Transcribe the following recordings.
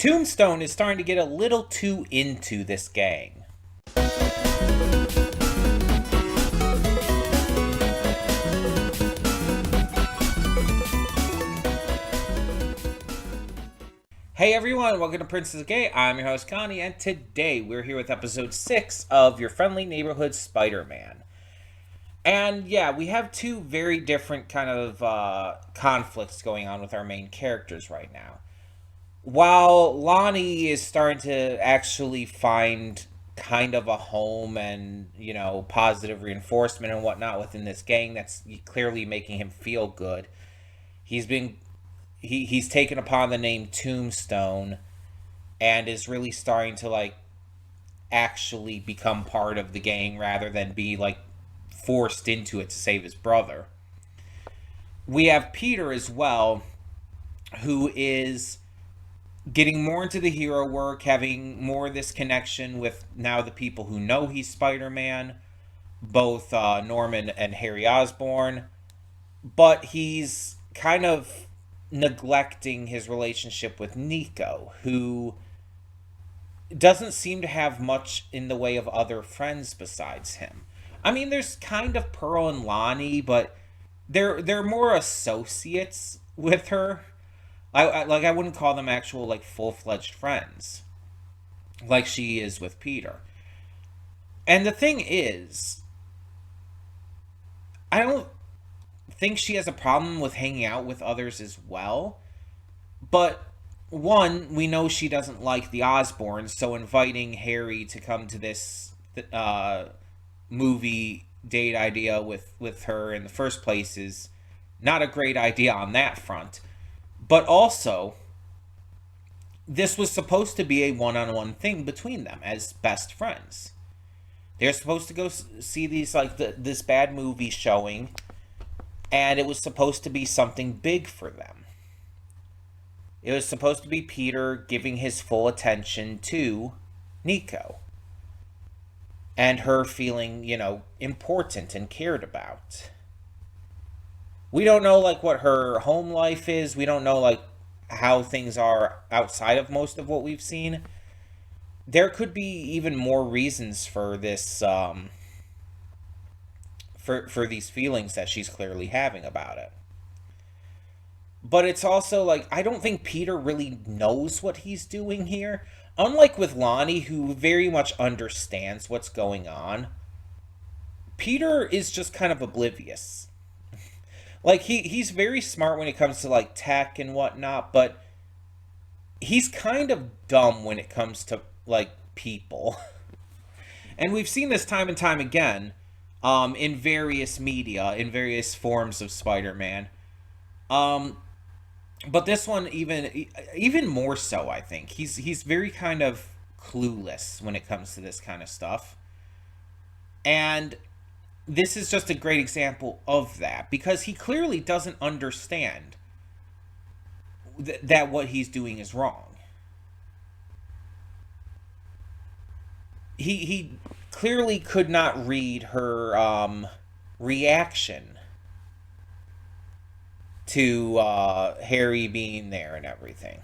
Tombstone is starting to get a little too into this gang. Hey everyone, welcome to Princess Gay. I'm your host Connie, and today we're here with episode 6 of Your Friendly Neighborhood Spider-Man. And yeah, we have two very different kind of conflicts going on with our main characters right now. While Lonnie is starting to actually find kind of a home and, positive reinforcement and whatnot within this gang that's clearly making him feel good, he's taken upon the name Tombstone and is really starting to actually become part of the gang rather than be forced into it to save his brother. We have Peter as well, who is getting more into the hero work, having more of this connection with now the people who know he's Spider-Man, both Norman and Harry Osborn, but he's kind of neglecting his relationship with Nico, who doesn't seem to have much in the way of other friends besides him. I mean, there's kind of Pearl and Lonnie, but they're more associates with her. I wouldn't call them actual full-fledged friends like she is with Peter. And the thing is, I don't think she has a problem with hanging out with others as well. But one, we know she doesn't like the Osborns, so inviting Harry to come to this movie date idea with her in the first place is not a great idea on that front. But also, this was supposed to be a one-on-one thing between them as best friends. They're supposed to go see these this bad movie showing, and it was supposed to be something big for them. It was supposed to be Peter giving his full attention to Nico, and her feeling, important and cared about. We don't know what her home life is. We don't know how things are outside of most of what we've seen. There could be even more reasons for this for these feelings that she's clearly having about it. But it's also I don't think Peter really knows what he's doing here. Unlike with Lonnie, who very much understands what's going on, Peter is just kind of oblivious. He's very smart when it comes to tech and whatnot, but he's kind of dumb when it comes to people. And we've seen this time and time again in various media, in various forms of Spider-Man. But this one even more so, I think. He's very kind of clueless when it comes to this kind of stuff. And this is just a great example of that, because he clearly doesn't understand that what he's doing is wrong. He clearly could not read her reaction to Harry being there and everything.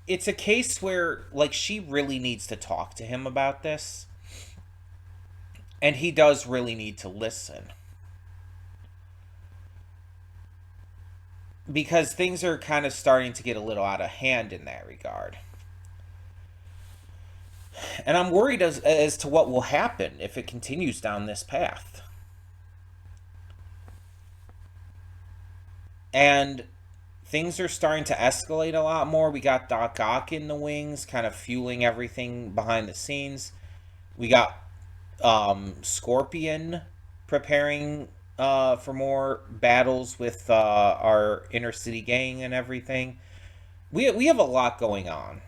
It's a case where she really needs to talk to him about this, and he does really need to listen, because things are kind of starting to get a little out of hand in that regard. And I'm worried as to what will happen if it continues down this path. And things are starting to escalate a lot more. We got Doc Ock in the wings, kind of fueling everything behind the scenes. We got Scorpion preparing for more battles with our inner city gang and everything. We have a lot going on.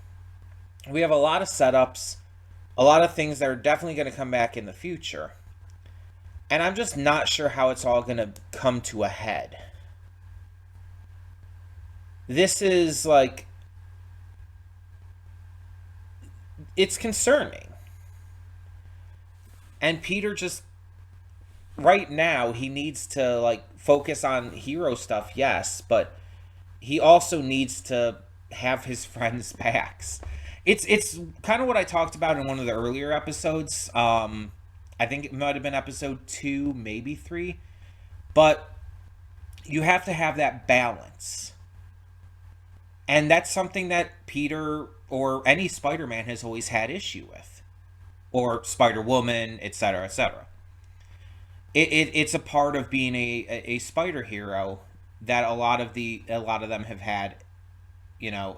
We have a lot of setups, a lot of things that are definitely going to come back in the future. And I'm just not sure how it's all going to come to a head. This is it's concerning. And Peter just, right now, he needs to focus on hero stuff, yes, but he also needs to have his friends' backs. It's kind of what I talked about in one of the earlier episodes. I think it might have been episode 2, maybe 3. But you have to have that balance. And that's something that Peter or any Spider-Man has always had issue with. Or Spider-Woman, etc., etc. It's a part of being a spider hero that a lot of them have had,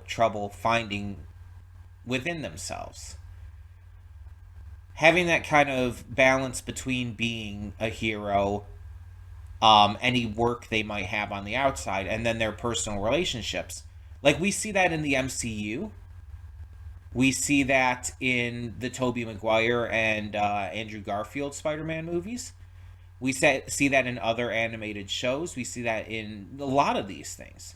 trouble finding within themselves. Having that kind of balance between being a hero, any work they might have on the outside, and then their personal relationships. Like, we see that in the MCU. We see that in the Tobey Maguire and Andrew Garfield Spider-Man movies. We see that in other animated shows. We see that in a lot of these things.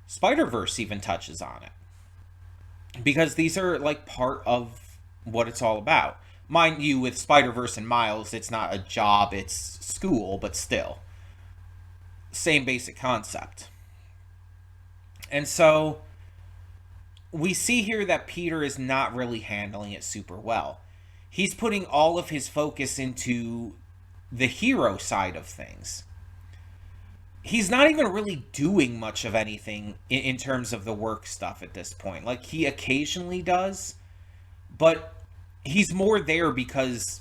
Spider-Verse even touches on it. Because these are, like, part of what it's all about. Mind you, with Spider-Verse and Miles, it's not a job, it's school, but still. Same basic concept. And so, we see here that Peter is not really handling it super well. He's putting all of his focus into the hero side of things. He's not even really doing much of anything in terms of the work stuff at this point. Like, he occasionally does, but he's more there because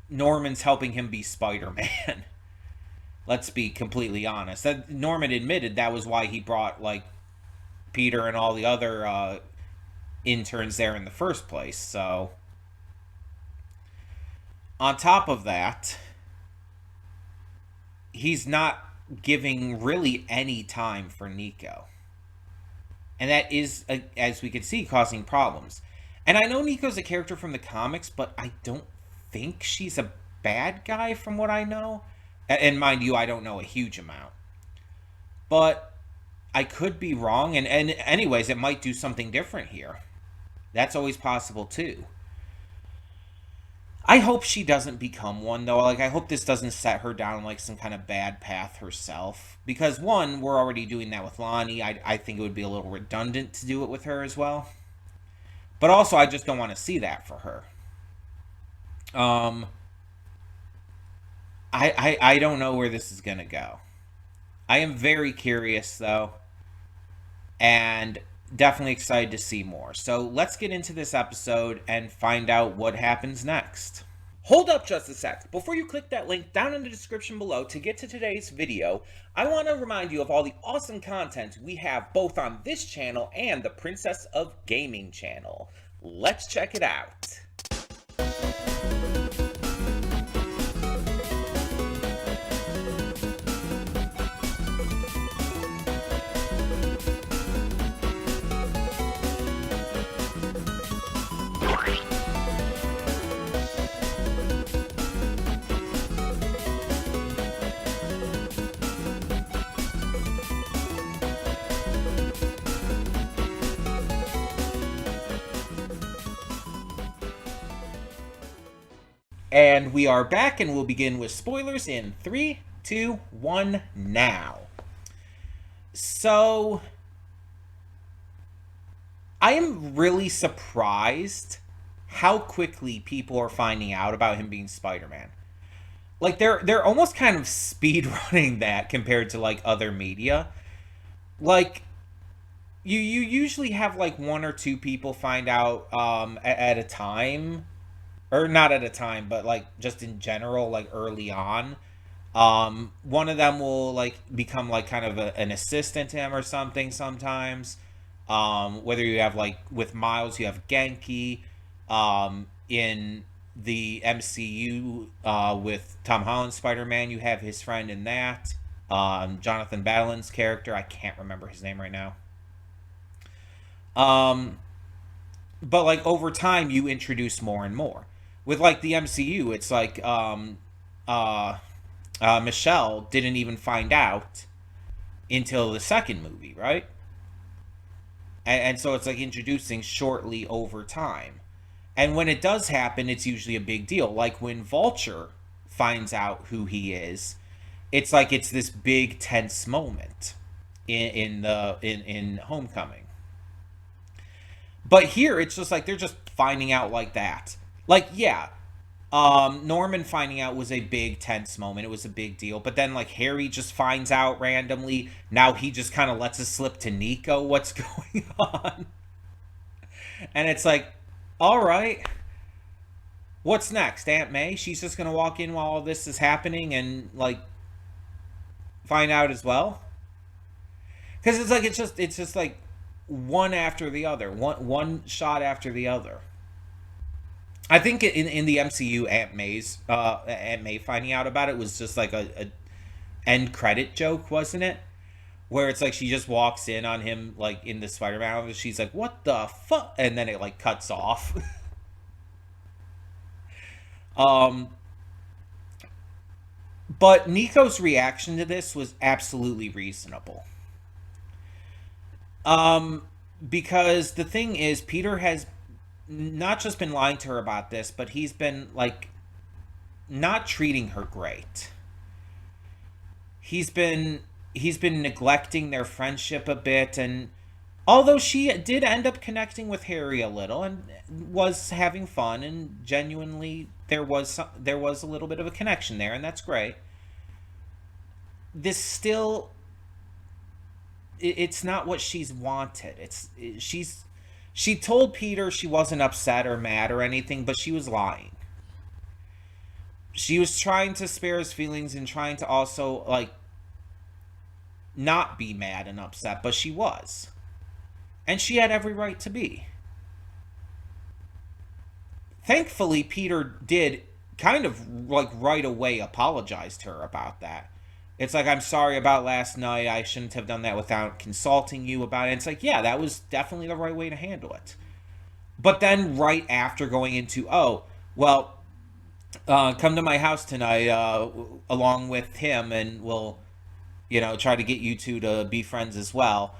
Norman's helping him be Spider-Man. Let's be completely honest. Norman admitted that was why he brought, like, Peter and all the other interns there in the first place. So, on top of that, he's not giving really any time for Nico. And that is, as we can see, causing problems. And I know Nico's a character from the comics, but I don't think she's a bad guy from what I know. And mind you, I don't know a huge amount. But I could be wrong. And anyways, it might do something different here. That's always possible too. I hope she doesn't become one, though. Like, I hope this doesn't set her down, like, some kind of bad path herself. Because, one, we're already doing that with Lonnie. I think it would be a little redundant to do it with her as well. But also, I just don't want to see that for her. I don't know where this is going to go. I am very curious, though. And definitely excited to see more. So let's get into this episode and find out what happens next. Hold up just a sec. Before you click that link down in the description below to get to today's video, I want to remind you of all the awesome content we have both on this channel and the Princess of Gaming channel. Let's check it out. And we are back, and we'll begin with spoilers in 3, 2, 1, now. So, I am really surprised how quickly people are finding out about him being Spider-Man. Like, they're almost kind of speed running that compared to, like, other media. Like, you usually have, like, 1 or 2 people find out at a time. Or not at a time, but, like, just in general, like, early on. One of them will, like, become, like, kind of an assistant to him or something sometimes. Whether you have, like, with Miles, you have Genki. In the MCU, with Tom Holland's Spider-Man, you have his friend in that. Jonathan Battlin's character, I can't remember his name right now. But, like, over time, you introduce more and more. With, like, the MCU, it's like, Michelle didn't even find out until the second movie, right? And so it's, like, introducing shortly over time. And when it does happen, it's usually a big deal. Like when Vulture finds out who he is, it's like it's this big tense moment in Homecoming. But here it's just like they're just finding out like that. Like, yeah, Norman finding out was a big tense moment. It was a big deal. But then like Harry just finds out randomly. Now he just kind of lets it slip to Nico what's going on. And it's like, all right, what's next? Aunt May? She's just gonna walk in while all this is happening and like find out as well. Because it's like it's just like one after the other, one shot after the other. I think in the MCU, Aunt May finding out about it was just like a end credit joke, wasn't it? Where it's like she just walks in on him like in the Spider-Man office. She's like, "What the fuck?" And then it like cuts off. um, but Nico's reaction to this was absolutely reasonable. Um, because the thing is, Peter has not just been lying to her about this, but he's been like not treating her great. He's been neglecting their friendship a bit, and although she did end up connecting with Harry a little and was having fun and genuinely there was a little bit of a connection there, and that's great. This still it's not what she's wanted. She told Peter she wasn't upset or mad or anything, but she was lying. She was trying to spare his feelings and trying to also like not be mad and upset, but she was. And she had every right to be. Thankfully, Peter did kind of like right away apologize to her about that. It's like, I'm sorry about last night. I shouldn't have done that without consulting you about it. It's like, yeah, that was definitely the right way to handle it. But then, right after going into, oh, well, come to my house tonight along with him, and we'll, try to get you two to be friends as well.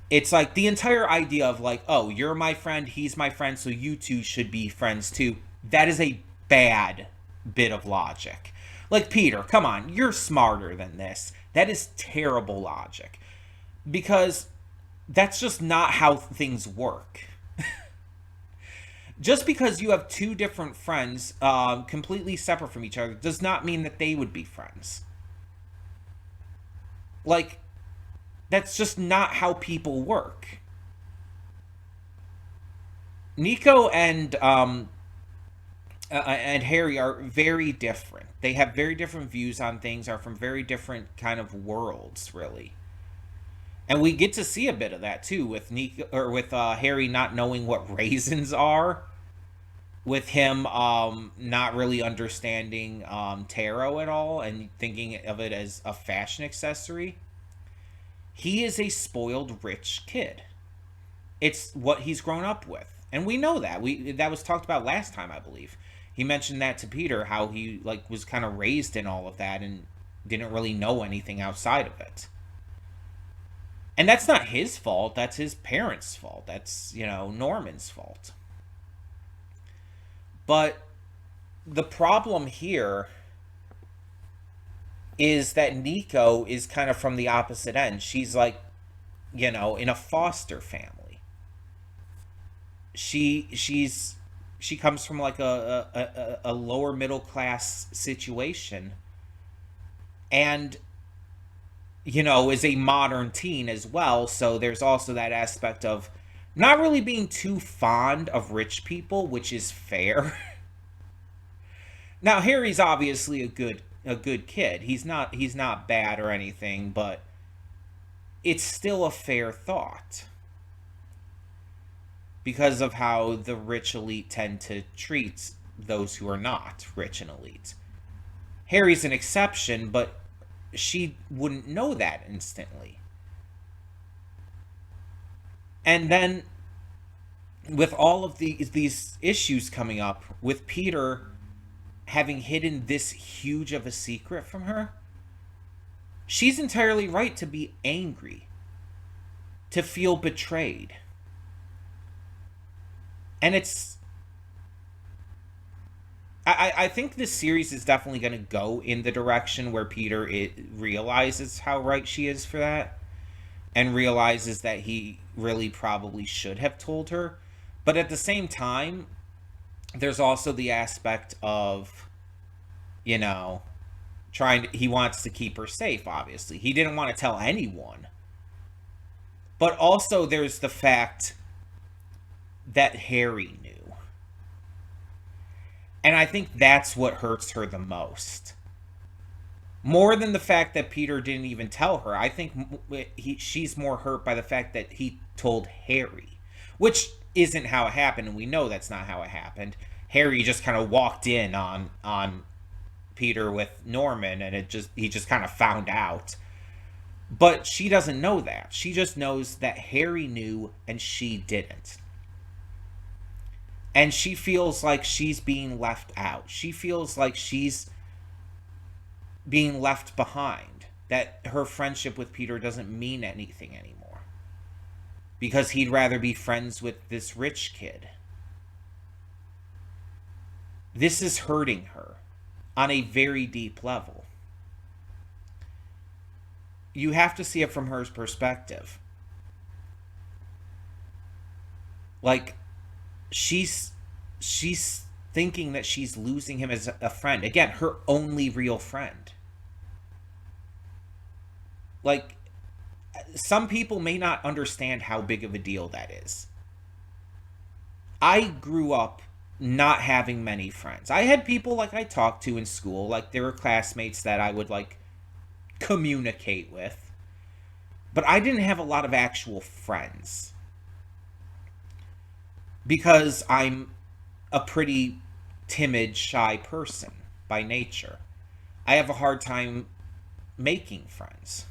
It's like the entire idea of like, oh, you're my friend, he's my friend, so you two should be friends too. That is a bad bit of logic. Like, Peter, come on, you're smarter than this. That is terrible logic. Because that's just not how things work. Just because you have two different friends completely separate from each other does not mean that they would be friends. Like, that's just not how people work. Nico and Harry are very different. They have very different views on things, are from very different kind of worlds, really. And we get to see a bit of that too with Nico or with Harry not knowing what raisins are, with him not really understanding tarot at all and thinking of it as a fashion accessory. He is a spoiled rich kid. It's what he's grown up with. And we know that. That was talked about last time, I believe. He mentioned that to Peter, how he like was kind of raised in all of that and didn't really know anything outside of it. And that's not his fault, that's his parents' fault. That's, Norman's fault. But the problem here is that Nico is kind of from the opposite end. She's like, in a foster family. She comes from like a lower middle class situation, and is a modern teen as well. So there's also that aspect of not really being too fond of rich people, which is fair. Now Harry's obviously a good kid. He's not bad or anything, but it's still a fair thought because of how the rich elite tend to treat those who are not rich and elite. Harry's an exception, but she wouldn't know that instantly. And then with all of these issues coming up, with Peter having hidden this huge of a secret from her, she's entirely right to be angry, to feel betrayed. And I think this series is definitely going to go in the direction where Peter realizes how right she is for that, and realizes that he really probably should have told her. But at the same time, there's also the aspect of, you know, he wants to keep her safe, obviously. He didn't want to tell anyone. But also there's the fact that Harry knew. And I think that's what hurts her the most. More than the fact that Peter didn't even tell her. I think she's more hurt by the fact that he told Harry. Which isn't how it happened, and we know that's not how it happened. Harry just kind of walked in on Peter with Norman, and he just kind of found out. But she doesn't know that. She just knows that Harry knew and she didn't. And she feels like she's being left out. She feels like she's being left behind. That her friendship with Peter doesn't mean anything anymore. Because he'd rather be friends with this rich kid. This is hurting her on a very deep level. You have to see it from her perspective. Like, she's thinking that she's losing him as a friend. Again, her only real friend. Like, some people may not understand how big of a deal that is. I grew up not having many friends. I had people like I talked to in school, like there were classmates that I would like communicate with, but I didn't have a lot of actual friends because I'm a pretty timid, shy person by nature. I have a hard time making friends.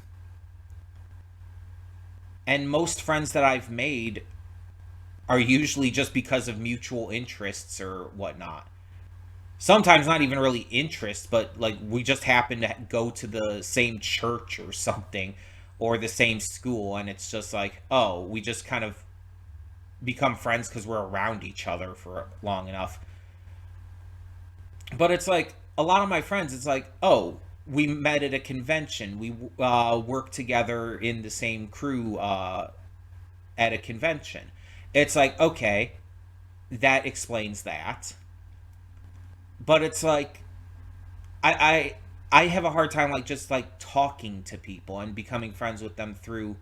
And most friends that I've made are usually just because of mutual interests or whatnot. Sometimes not even really interests, but like we just happen to go to the same church or something, or the same school, and it's just like, oh, we just kind of become friends because we're around each other for long enough. But it's like, a lot of my friends, it's like, oh, we met at a convention. We worked together in the same crew at a convention. It's like, okay, that explains that. But it's like, I have a hard time like just like talking to people and becoming friends with them through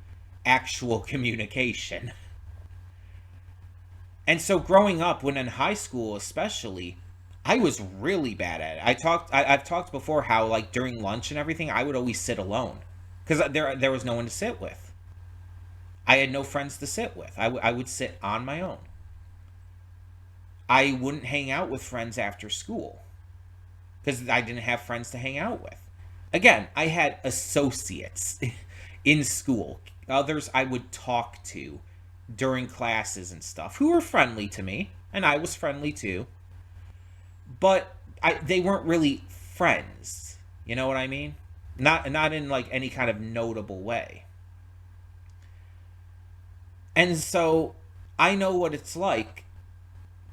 actual communication. And so growing up, when in high school especially, I was really bad at it. I've talked before how like during lunch and everything, I would always sit alone because there was no one to sit with. I had no friends to sit with. I would sit on my own. I wouldn't hang out with friends after school because I didn't have friends to hang out with. Again, I had associates in school, others I would talk to during classes and stuff who were friendly to me, and I was friendly too. But they weren't really friends. You know what I mean? Not in like any kind of notable way. And so I know what it's like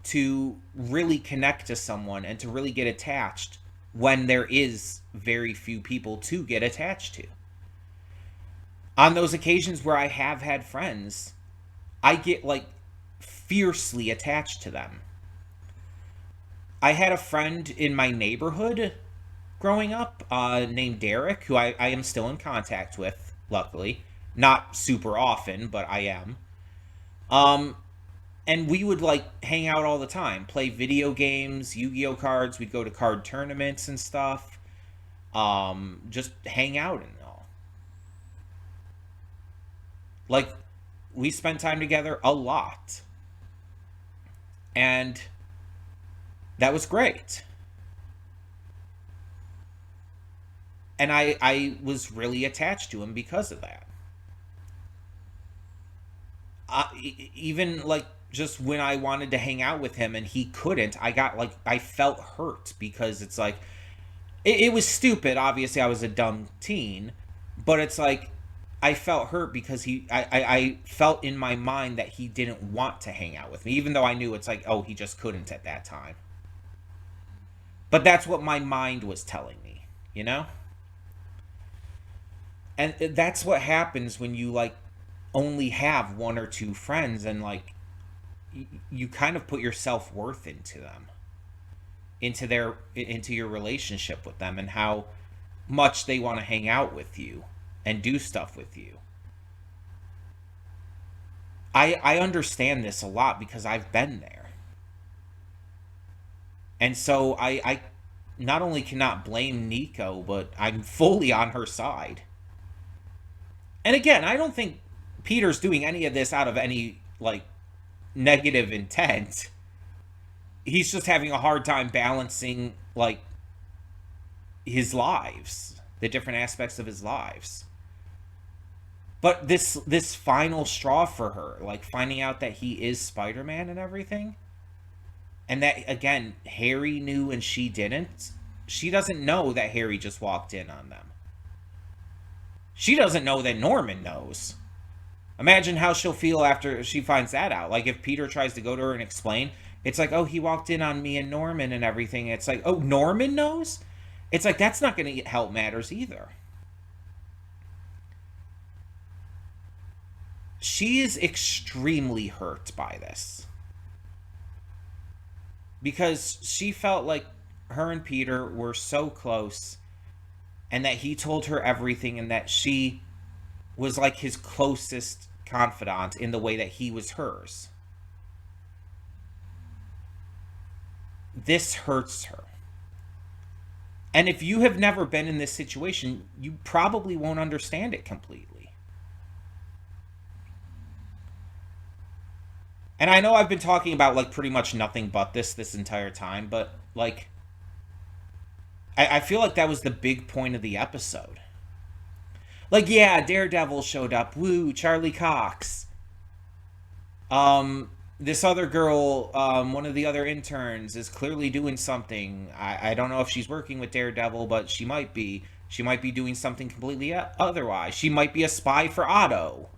to really connect to someone and to really get attached when there is very few people to get attached to. On those occasions where I have had friends, I get like fiercely attached to them. I had a friend in my neighborhood growing up named Derek, who I am still in contact with, luckily. Not super often, but I am. And we would like hang out all the time, play video games, Yu-Gi-Oh cards. We'd go to card tournaments and stuff. Just hang out and all. Like, we spent time together a lot. And that was great. And I was really attached to him because of that. Even like just when I wanted to hang out with him and he couldn't, I felt hurt because it's like, it was stupid. Obviously I was a dumb teen, but it's like, I felt hurt because I felt in my mind that he didn't want to hang out with me, even though I knew it's like, oh, he just couldn't at that time. But that's what my mind was telling me, you know? And that's what happens when you, like, only have one or two friends, and, like, you kind of put your self-worth into them, into your relationship with them, and how much they want to hang out with you and do stuff with you. I understand this a lot because I've been there. And so I not only cannot blame Nico, but I'm fully on her side. And again, I don't think Peter's doing any of this out of any, like, negative intent. He's just having a hard time balancing, like, his lives, the different aspects of his lives. But this final straw for her, like, finding out that he is Spider-Man and everything, and that, again, Harry knew and she didn't. She doesn't know that Harry just walked in on them. She doesn't know that Norman knows. Imagine how she'll feel after she finds that out. Like, if Peter tries to go to her and explain, it's like, oh, he walked in on me and Norman and everything. It's like, oh, Norman knows? It's like, that's not going to help matters either. She is extremely hurt by this. Because she felt like her and Peter were so close, and that he told her everything, and that she was like his closest confidant in the way that he was hers. This hurts her. And if you have never been in this situation, you probably won't understand it completely. And I know I've been talking about, like, pretty much nothing but this entire time, but, like, I feel like that was the big point of the episode. Like, yeah, Daredevil showed up. Woo, Charlie Cox. This other girl, one of the other interns, is clearly doing something. I don't know if she's working with Daredevil, but she might be. She might be doing something completely otherwise. She might be a spy for Otto.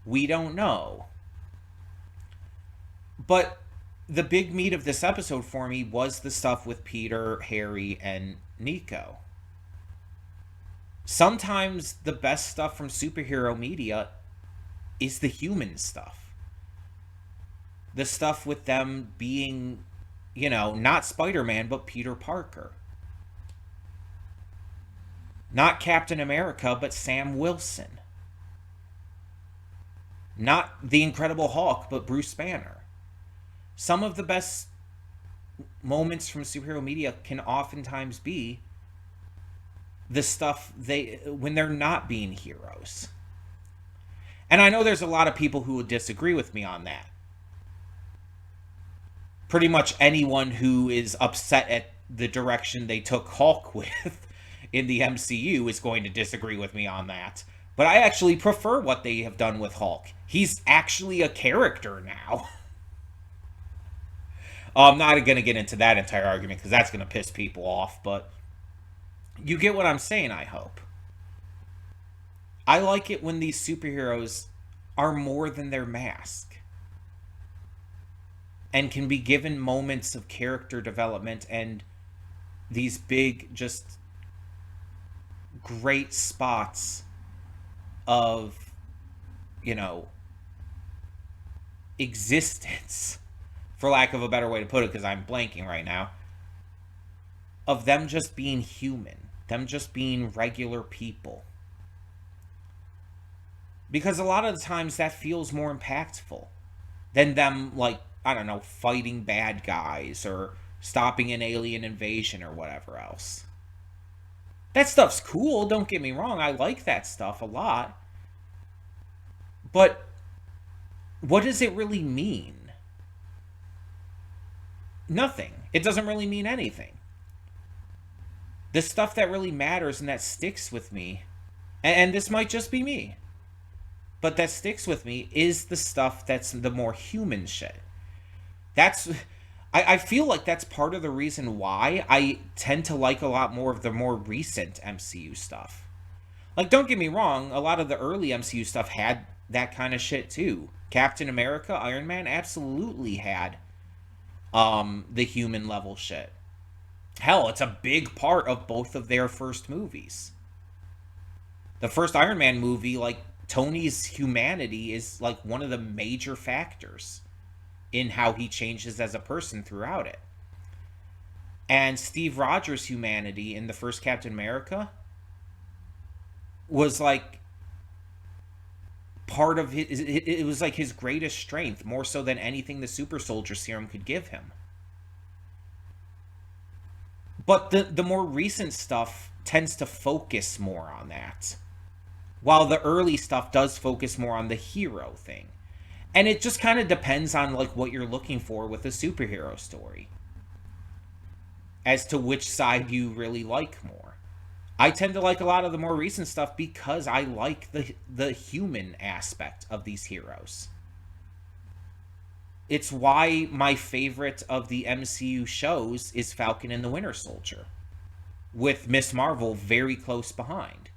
We don't know. But the big meat of this episode for me was the stuff with Peter, Harry, and Nico. Sometimes the best stuff from superhero media is the human stuff. The stuff with them being, you know, not Spider-Man, but Peter Parker. Not Captain America, but Sam Wilson. Not the Incredible Hulk, but Bruce Banner. Some of the best moments from superhero media can oftentimes be the stuff when they're not being heroes. And I know there's a lot of people who would disagree with me on that. Pretty much anyone who is upset at the direction they took Hulk with in the MCU is going to disagree with me on that. But I actually prefer what they have done with Hulk. He's actually a character now. I'm not going to get into that entire argument because that's going to piss people off, but you get what I'm saying, I hope. I like it when these superheroes are more than their mask and can be given moments of character development and these big, just great spots of, you know, existence, for lack of a better way to put it, because I'm blanking right now, of them just being human, them just being regular people. Because a lot of the times that feels more impactful than them, like, I don't know, fighting bad guys or stopping an alien invasion or whatever else. That stuff's cool, don't get me wrong, I like that stuff a lot. But what does it really mean? Nothing. It doesn't really mean anything. The stuff that really matters and that sticks with me, and this might just be me, but that sticks with me is the stuff that's the more human shit. I feel like that's part of the reason why I tend to like a lot more of the more recent MCU stuff. Like, don't get me wrong, a lot of the early MCU stuff had that kind of shit too. Captain America, Iron Man absolutely had the human level shit. Hell, it's a big part of both of their first movies. The first Iron Man movie, like, Tony's humanity is like one of the major factors in how he changes as a person throughout it. And Steve Rogers' humanity in the first Captain America was like part of his, it was like his greatest strength, more so than anything the super soldier serum could give him. But the more recent stuff tends to focus more on that, while the early stuff does focus more on the hero thing. And it just kind of depends on like what you're looking for with a superhero story as to which side you really like more. I tend to like a lot of the more recent stuff because I like the human aspect of these heroes. It's why my favorite of the MCU shows is Falcon and the Winter Soldier, with Miss Marvel very close behind.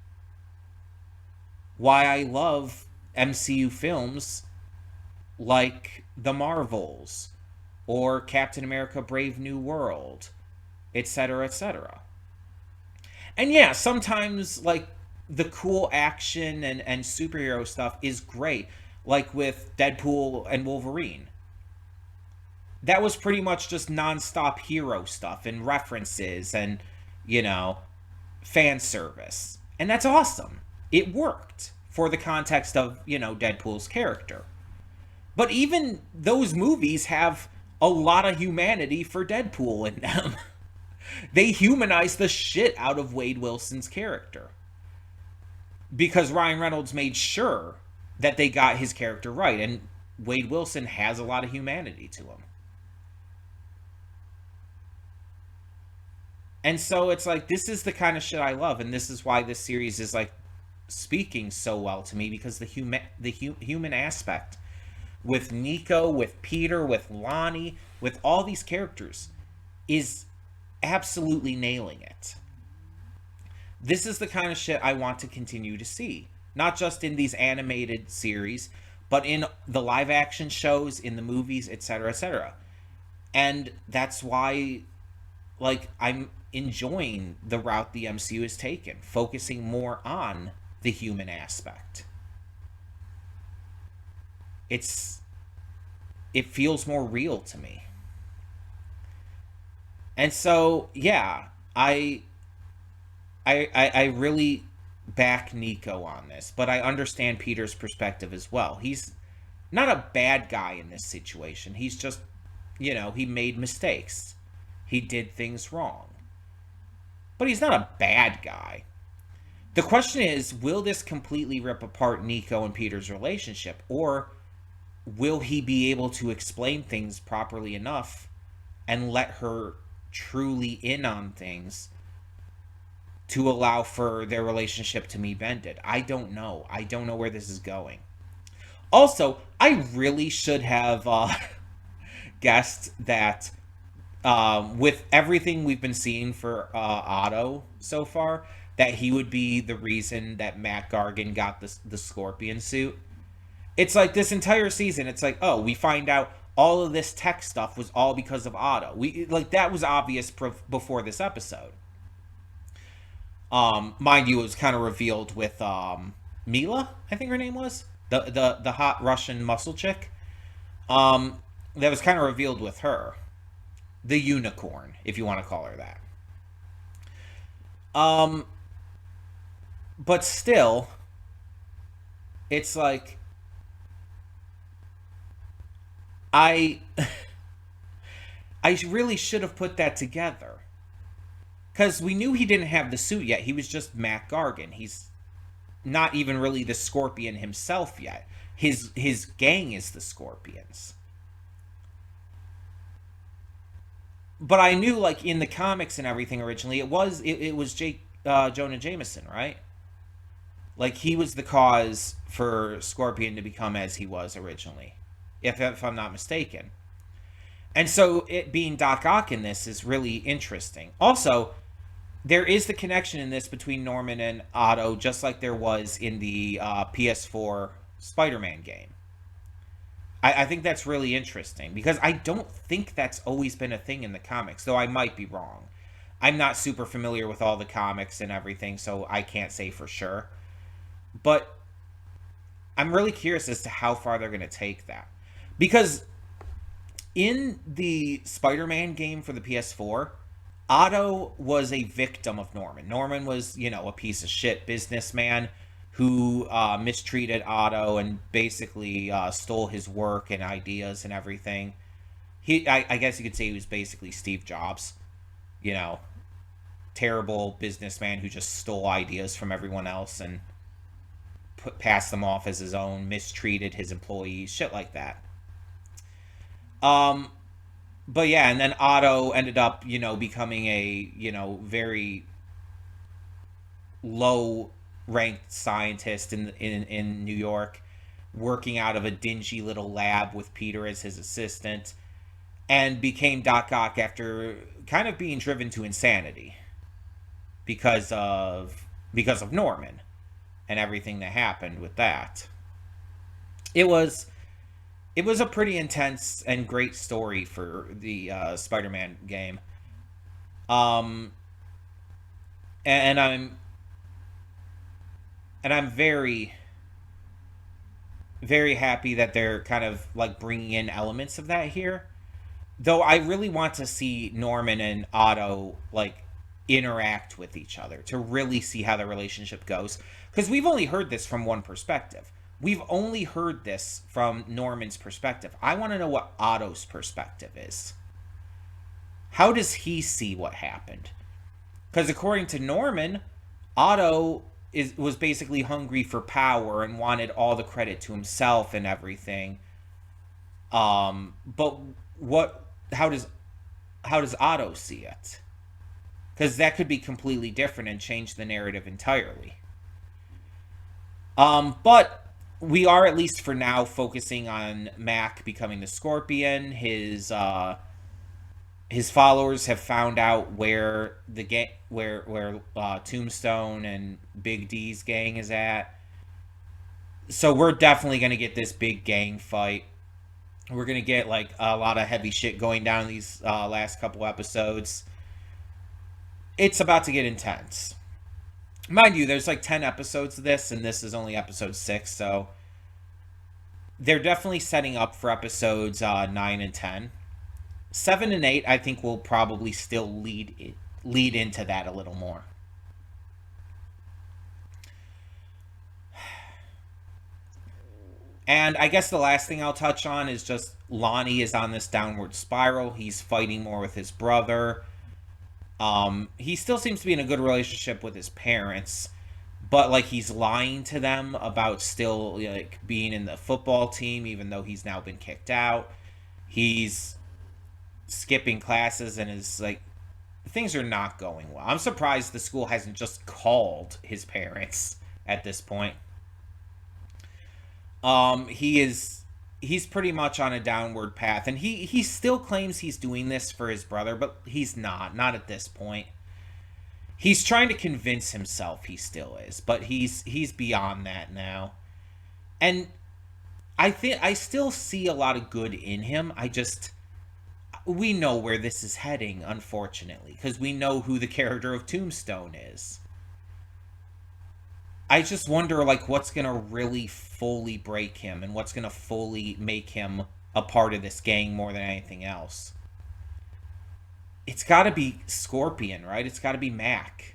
Why I love MCU films like The Marvels or Captain America Brave New World, etc., etc. And yeah, sometimes like the cool action and superhero stuff is great, like with Deadpool and Wolverine. That was pretty much just nonstop hero stuff and references and, you know, fan service. And that's awesome. It worked for the context of, you know, Deadpool's character. But even those movies have a lot of humanity for Deadpool in them. They humanize the shit out of Wade Wilson's character. Because Ryan Reynolds made sure that they got his character right. And Wade Wilson has a lot of humanity to him. And so it's like, this is the kind of shit I love. And this is why this series is like speaking so well to me, because human aspect with Nico, with Peter, with Lonnie, with all these characters is absolutely nailing it. This is the kind of shit I want to continue to see, not just in these animated series, but in the live action shows, in the movies, etc., etc. And that's why, like, I'm enjoying the route the MCU has taken, focusing more on the human aspect. It feels more real to me. And so, yeah, I really back Nico on this, but I understand Peter's perspective as well. He's not a bad guy in this situation. He's just, you know, he made mistakes. He did things wrong. But he's not a bad guy. The question is, will this completely rip apart Nico and Peter's relationship? Or will he be able to explain things properly enough and let her truly in on things to allow for their relationship to be mended? I don't know. I don't know where this is going. Also, I really should have guessed that with everything we've been seeing for Otto so far, that he would be the reason that Matt Gargan got the Scorpion suit. It's like this entire season, it's like, oh, we find out all of this tech stuff was all because of Otto. Like, that was obvious before this episode. Mind you, it was kind of revealed with Mila, I think her name was, the hot Russian muscle chick. That was kind of revealed with her, the unicorn, if you want to call her that. But still, it's like, I really should have put that together. Because we knew he didn't have the suit yet. He was just Matt Gargan. He's not even really the Scorpion himself yet. His gang is the Scorpions. But I knew, like, in the comics and everything originally, it was Jonah Jameson, right? Like, he was the cause for Scorpion to become as he was originally, if I'm not mistaken. And so it being Doc Ock in this is really interesting. Also, there is the connection in this between Norman and Otto, just like there was in the PS4 Spider-Man game. I think that's really interesting, because I don't think that's always been a thing in the comics, though I might be wrong. I'm not super familiar with all the comics and everything, so I can't say for sure. But I'm really curious as to how far they're going to take that. Because in the Spider-Man game for the PS4, Otto was a victim of Norman. Norman was, a piece of shit businessman who mistreated Otto and basically stole his work and ideas and everything. I guess you could say he was basically Steve Jobs, you know, terrible businessman who just stole ideas from everyone else and passed them off as his own, mistreated his employees, shit like that. Um, but yeah, and then Otto ended up, becoming a, very low ranked scientist in New York, working out of a dingy little lab with Peter as his assistant, and became Doc Ock after kind of being driven to insanity because of Norman and everything that happened with that. It was it was a pretty intense and great story for the Spider-Man game. Um, and I'm very very happy that they're kind of like bringing in elements of that here. Though I really want to see Norman and Otto like interact with each other to really see how the relationship goes, because we've only heard this from one perspective. We've only heard this from Norman's perspective. I want to know what Otto's perspective is. How does he see what happened? Because according to Norman, Otto was basically hungry for power and wanted all the credit to himself and everything. But what? How does Otto see it? Because that could be completely different and change the narrative entirely. But we are, at least for now, focusing on Mac becoming the Scorpion. His followers have found out where the where Tombstone and Big D's gang is at. So we're definitely gonna get this big gang fight. We're gonna get like a lot of heavy shit going down these last couple episodes. It's about to get intense. Mind you, there's like 10 episodes of this, and this is only episode 6, so they're definitely setting up for episodes 9 and 10. 7 and 8, I think, will probably still lead into that a little more. And I guess the last thing I'll touch on is just Lonnie is on this downward spiral. He's fighting more with his brother. He still seems to be in a good relationship with his parents, but like he's lying to them about still like being in the football team, even though he's now been kicked out. He's skipping classes and is like, things are not going well. I'm surprised the school hasn't just called his parents at this point. He's pretty much on a downward path, and he still claims he's doing this for his brother, but he's not at this point. He's trying to convince himself he still is, but he's beyond that now. And I think I still see a lot of good in him. We know where this is heading, unfortunately, because we know who the character of Tombstone is. I just wonder, like, what's going to really fully break him and what's going to fully make him a part of this gang more than anything else. It's got to be Scorpion, right? It's got to be Mac.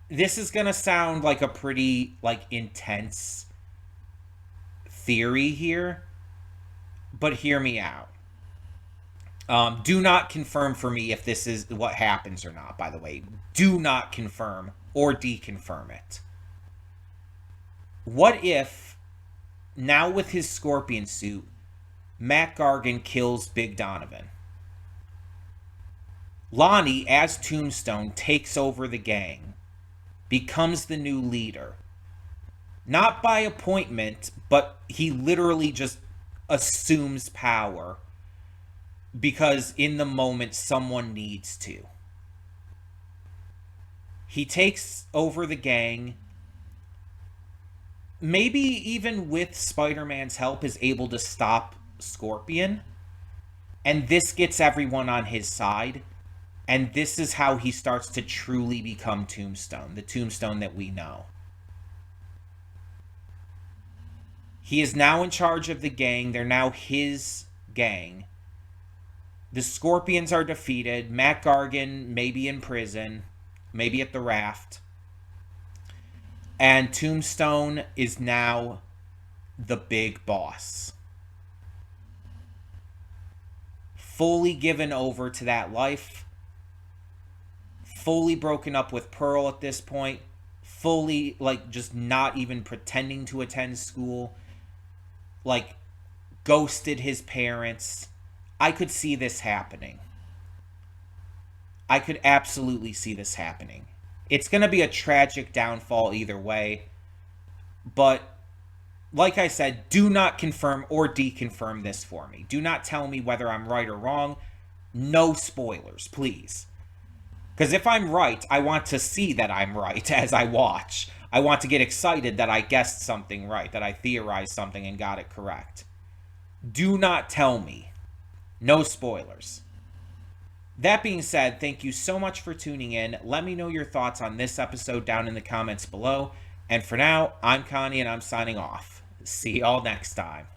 This is going to sound like a pretty, like, intense theory here, but hear me out. Do not confirm for me if this is what happens or not, by the way. Do not confirm or deconfirm it. What if, now with his Scorpion suit, Matt Gargan kills Big Donovan? Lonnie, as Tombstone, takes over the gang, becomes the new leader. Not by appointment, but he literally just assumes power because in the moment someone needs to. He takes over the gang, maybe even with Spider-Man's help is able to stop Scorpion, and this gets everyone on his side. And this is how he starts to truly become Tombstone, the Tombstone that we know. He is now in charge of the gang. They're now his gang. The Scorpions are defeated. Matt Gargan may be in prison, maybe at the raft. And Tombstone is now the big boss. Fully given over to that life. Fully broken up with Pearl at this point. Fully, like, just not even pretending to attend school. Like, ghosted his parents. I could see this happening. I could absolutely see this happening. It's going to be a tragic downfall either way. But, like I said, do not confirm or deconfirm this for me. Do not tell me whether I'm right or wrong. No spoilers, please. Because if I'm right, I want to see that I'm right as I watch. I want to get excited that I guessed something right, that I theorized something and got it correct. Do not tell me. No spoilers. That being said, thank you so much for tuning in. Let me know your thoughts on this episode down in the comments below. And for now, I'm Connie and I'm signing off. See y'all next time.